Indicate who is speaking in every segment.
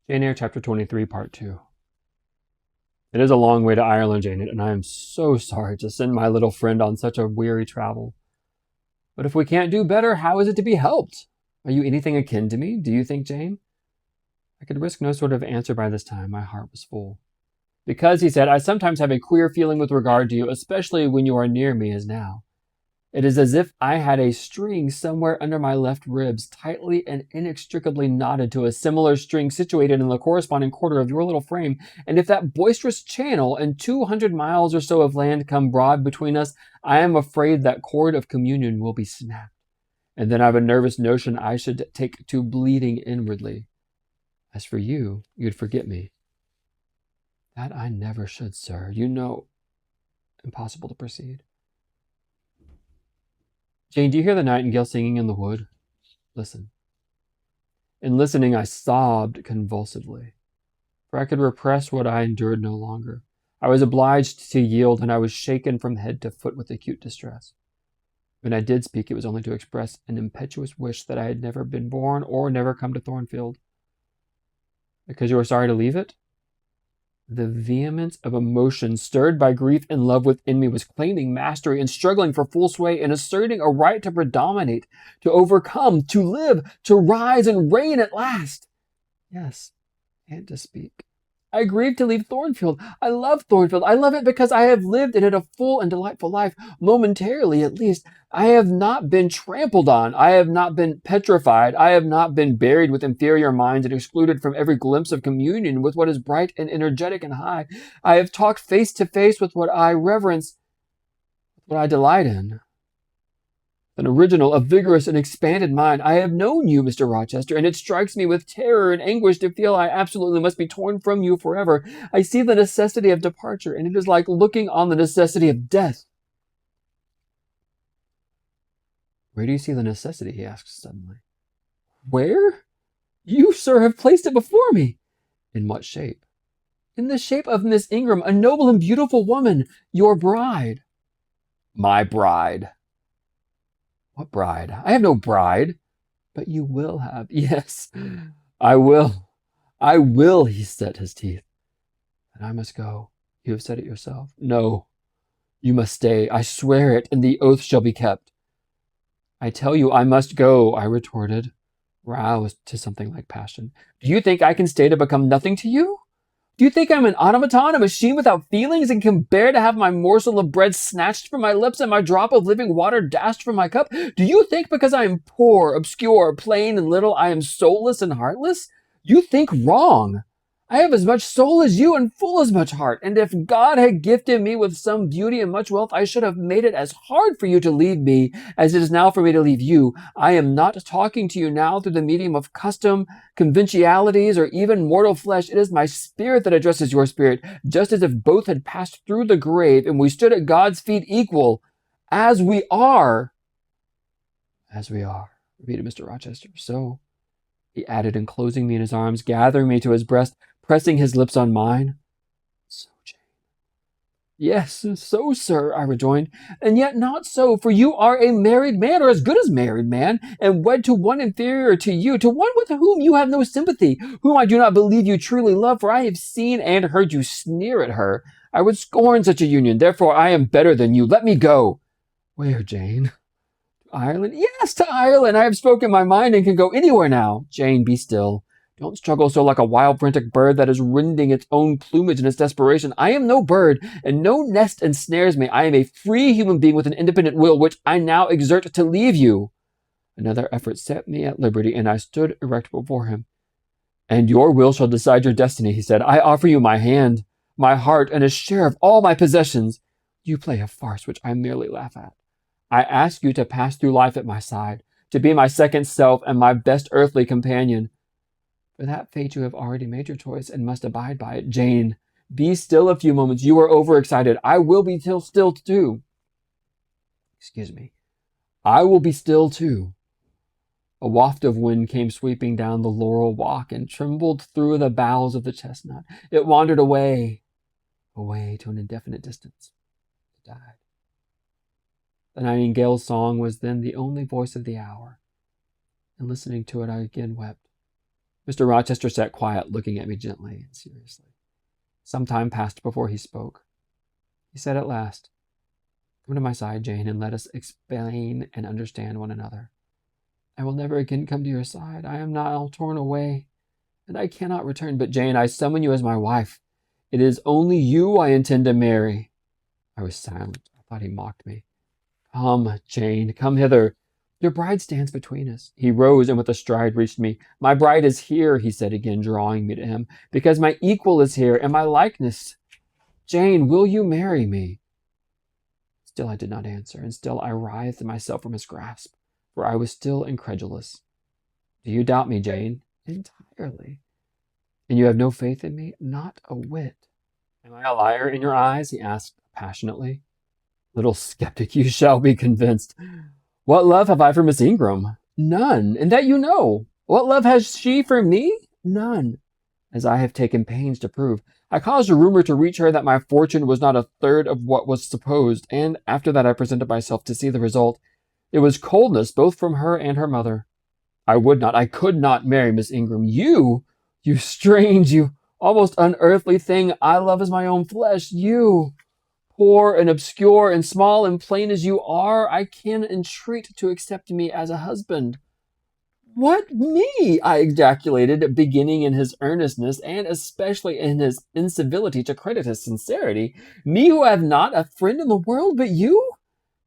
Speaker 1: Jane Eyre, Chapter 23, Part 2. It is a long way to Ireland, Janet, and I am so sorry to send my little friend on such a weary travel. But if we can't do better, how is it to be helped? Are you anything akin to me, do you think, Jane? I could risk no sort of answer by this time. My heart was full. Because, he said, I sometimes have a queer feeling with regard to you, especially when you are near me as now. It is as if I had a string somewhere under my left ribs, tightly and inextricably knotted to a similar string situated in the corresponding quarter of your little frame, and if that boisterous channel and 200 miles or so of land come broad between us, I am afraid that cord of communion will be snapped, and then I've a nervous notion I should take to bleeding inwardly. As for you, you'd forget me. That I never should, sir. You know, impossible to proceed. Jane, do you hear the nightingale singing in the wood? Listen. In listening, I sobbed convulsively, for I could repress what I endured no longer. I was obliged to yield, and I was shaken from head to foot with acute distress. When I did speak, it was only to express an impetuous wish that I had never been born or never come to Thornfield. Because you are sorry to leave it? The vehemence of emotion stirred by grief and love within me was claiming mastery and struggling for full sway and asserting a right to predominate, to overcome, to live, to rise and reign at last. Yes, and to speak. I grieve to leave Thornfield. I love Thornfield. I love it because I have lived in it a full and delightful life, momentarily at least. I have not been trampled on. I have not been petrified. I have not been buried with inferior minds and excluded from every glimpse of communion with what is bright and energetic and high. I have talked face to face with what I reverence, what I delight in. An original, a vigorous and expanded mind. I have known you, Mr. Rochester, and it strikes me with terror and anguish to feel I absolutely must be torn from you forever. I see the necessity of departure, and it is like looking on the necessity of death. Where do you see the necessity? He asked suddenly. Where? You, sir, have placed it before me. In what shape? In the shape of Miss Ingram, a noble and beautiful woman, your bride. My bride. What bride? I have no bride. But you will have. Yes, I will. I will, he set his teeth. And I must go. You have said it yourself. No, you must stay. I swear it, and the oath shall be kept. I tell you I must go, I retorted, roused to something like passion. Do you think I can stay to become nothing to you? Do you think I'm an automaton, a machine without feelings, and can bear to have my morsel of bread snatched from my lips and my drop of living water dashed from my cup? Do you think because I am poor, obscure, plain, and little, I am soulless and heartless? You think wrong. I have as much soul as you and full as much heart, and if God had gifted me with some beauty and much wealth, I should have made it as hard for you to leave me as it is now for me to leave you. I am not talking to you now through the medium of custom, conventionalities, or even mortal flesh. It is my spirit that addresses your spirit, just as if both had passed through the grave and we stood at God's feet equal, as we are. As we are, repeated Mr. Rochester. So, he added, enclosing me in his arms, gathering me to his breast, pressing his lips on mine. So, Jane. Yes, so, sir, I rejoined, and yet not so, for you are a married man, or as good as married man, and wed to one inferior to you, to one with whom you have no sympathy, whom I do not believe you truly love, for I have seen and heard you sneer at her. I would scorn such a union, therefore I am better than you. Let me go. Where, Jane? Ireland? Yes, to Ireland. I have spoken my mind and can go anywhere now. Jane, be still. Don't struggle so like a wild, frantic bird that is rending its own plumage in its desperation. I am no bird, and no nest ensnares me. I am a free human being with an independent will, which I now exert to leave you. Another effort set me at liberty, and I stood erect before him. And your will shall decide your destiny, he said. I offer you my hand, my heart, and a share of all my possessions. You play a farce which I merely laugh at. I ask you to pass through life at my side, to be my second self and my best earthly companion. For that fate you have already made your choice and must abide by it. Jane, be still a few moments. You are overexcited. I will be still too. Excuse me. I will be still too. A waft of wind came sweeping down the laurel walk and trembled through the boughs of the chestnut. It wandered away to an indefinite distance. It died. The nightingale's song was then the only voice of the hour, and listening to it I again wept. Mr. Rochester sat quiet, looking at me gently and seriously. Some time passed before he spoke. He said at last, "Come to my side, Jane, and let us explain and understand one another. I will never again come to your side. I am now torn away, and I cannot return. But, Jane, I summon you as my wife. It is only you I intend to marry." I was silent. I thought he mocked me. "Come, Jane, come hither. Your bride stands between us." He rose and with a stride reached me. "My bride is here," he said again, drawing me to him, "because my equal is here, and my likeness. Jane, will you marry me?" Still I did not answer, and still I writhed myself from his grasp, for I was still incredulous. "Do you doubt me, Jane?" "Entirely." "And you have no faith in me?" "Not a whit." "Am I a liar in your eyes?" he asked passionately. "Little skeptic, you shall be convinced. What love have I for Miss Ingram?" "None, and that you know." "What love has she for me?" "None, as I have taken pains to prove. I caused a rumor to reach her that my fortune was not a third of what was supposed, and after that I presented myself to see the result. It was coldness both from her and her mother. I could not marry Miss Ingram. You strange, you almost unearthly thing I love as my own flesh, you, poor and obscure and small and plain as you are, I can entreat to accept me as a husband." "What, me?" I ejaculated, beginning in his earnestness, and especially in his incivility to credit his sincerity. "Me, who have not a friend in the world but you?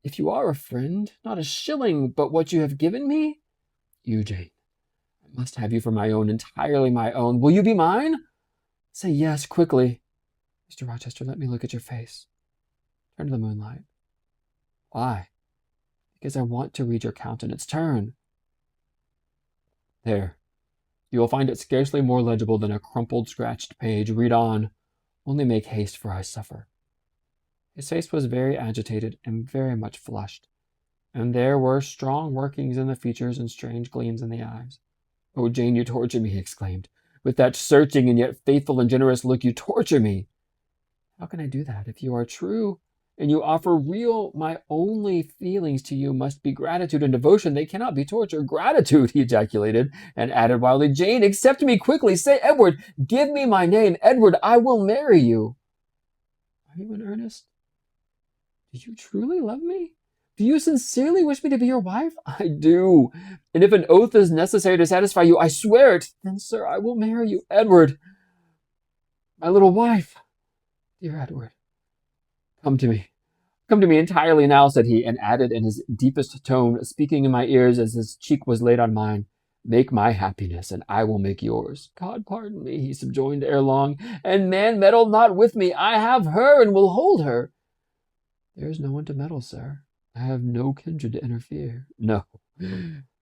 Speaker 1: If you are a friend, not a shilling but what you have given me. You, Jane, I must have you for my own, entirely my own. Will you be mine? Say yes, quickly. Mr. Rochester, let me look at your face. Turn to the moonlight." "Why?" "Because I want to read your countenance. Turn." "There. You will find it scarcely more legible than a crumpled, scratched page. Read on. Only make haste, for I suffer." His face was very agitated and very much flushed, and there were strong workings in the features and strange gleams in the eyes. "Oh, Jane, you torture me," he exclaimed. "With that searching and yet faithful and generous look, you torture me." "How can I do that? If you are true, and you offer real, my only feelings to you must be gratitude and devotion. They cannot be torture." "Gratitude!" he ejaculated, and added wildly, "Jane, accept me quickly. Say, Edward, give me my name. Edward, I will marry you." "Are you in earnest? Do you truly love me? Do you sincerely wish me to be your wife?" "I do. And if an oath is necessary to satisfy you, I swear it." "Then, sir, I will marry you. Edward, my little wife. Dear Edward, come to me. Come to me entirely now," said he, and added in his deepest tone, speaking in my ears as his cheek was laid on mine, "Make my happiness, and I will make yours." "God pardon me," he subjoined ere long, "and man, meddle not with me. I have her, and will hold her." "There is no one to meddle, sir. I have no kindred to interfere." "No,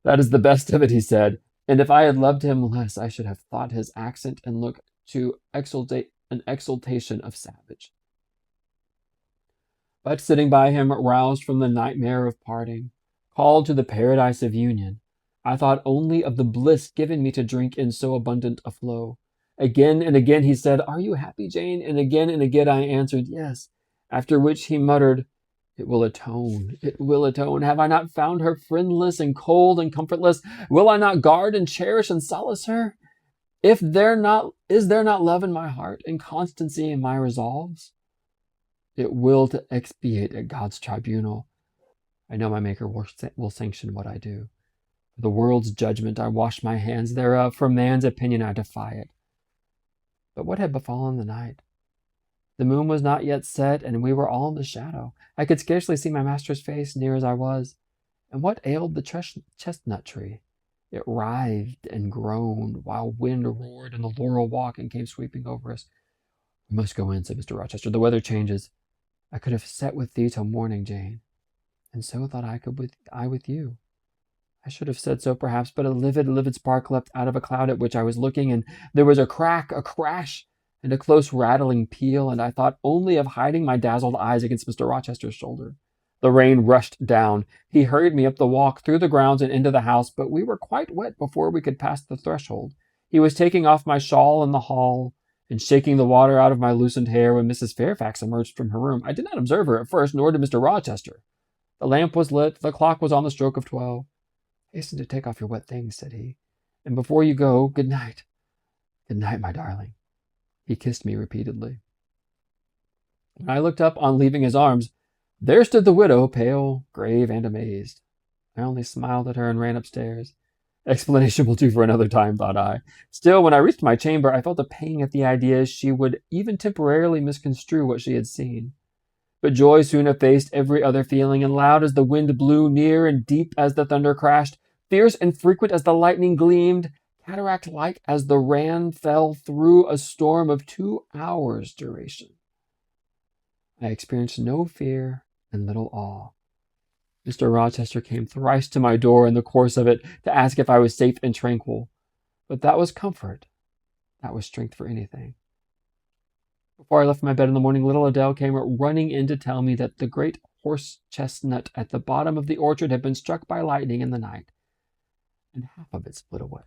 Speaker 1: that is the best of it," he said. "And if I had loved him less, I should have thought his accent and look to exultate an exultation of savage. But sitting by him, roused from the nightmare of parting, called to the paradise of union, I thought only of the bliss given me to drink in so abundant a flow. Again and again he said, "Are you happy, Jane?" And again I answered, "Yes." After which he muttered, "It will atone, it will atone. Have I not found her friendless and cold and comfortless? Will I not guard and cherish and solace her? Is there not love in my heart and constancy in my resolves? It will to expiate at God's tribunal. I know my Maker will sanction what I do. For the world's judgment I wash my hands thereof, for man's opinion I defy it." But what had befallen the night? The moon was not yet set, and we were all in the shadow. I could scarcely see my master's face, near as I was. And what ailed the chestnut tree? It writhed and groaned, while wind roared in the laurel walk and came sweeping over us. "We must go in," said Mr. Rochester. "The weather changes. I could have sat with thee till morning, Jane, and so thought I could with you. I should have said so, perhaps, but a livid spark leapt out of a cloud at which I was looking, and there was a crack, a crash, and a close rattling peal, and I thought only of hiding my dazzled eyes against Mr. Rochester's shoulder. The rain rushed down. He hurried me up the walk, through the grounds, and into the house, but we were quite wet before we could pass the threshold. He was taking off my shawl in the hall, and shaking the water out of my loosened hair when Mrs. Fairfax emerged from her room. I did not observe her at first, nor did Mr. Rochester. The lamp was lit, the clock was on the stroke of 12. "Hasten to take off your wet things," said he, And before you go, good night. Good night, my darling." He kissed me repeatedly. When I looked up on leaving his arms, there stood the widow, pale, grave, and amazed. I only smiled at her and ran upstairs. Explanation will do for another time, thought I. Still, when I reached my chamber, I felt a pang at the idea she would even temporarily misconstrue what she had seen. But joy soon effaced every other feeling, and loud as the wind blew, near and deep as the thunder crashed, fierce and frequent as the lightning gleamed, cataract-like as the rain fell through a storm of 2 hours' duration, I experienced no fear and little awe. Mr. Rochester came thrice to my door in the course of it to ask if I was safe and tranquil, but that was comfort, that was strength for anything. Before I left my bed in the morning, little Adele came running in to tell me that the great horse chestnut at the bottom of the orchard had been struck by lightning in the night, and half of it split away.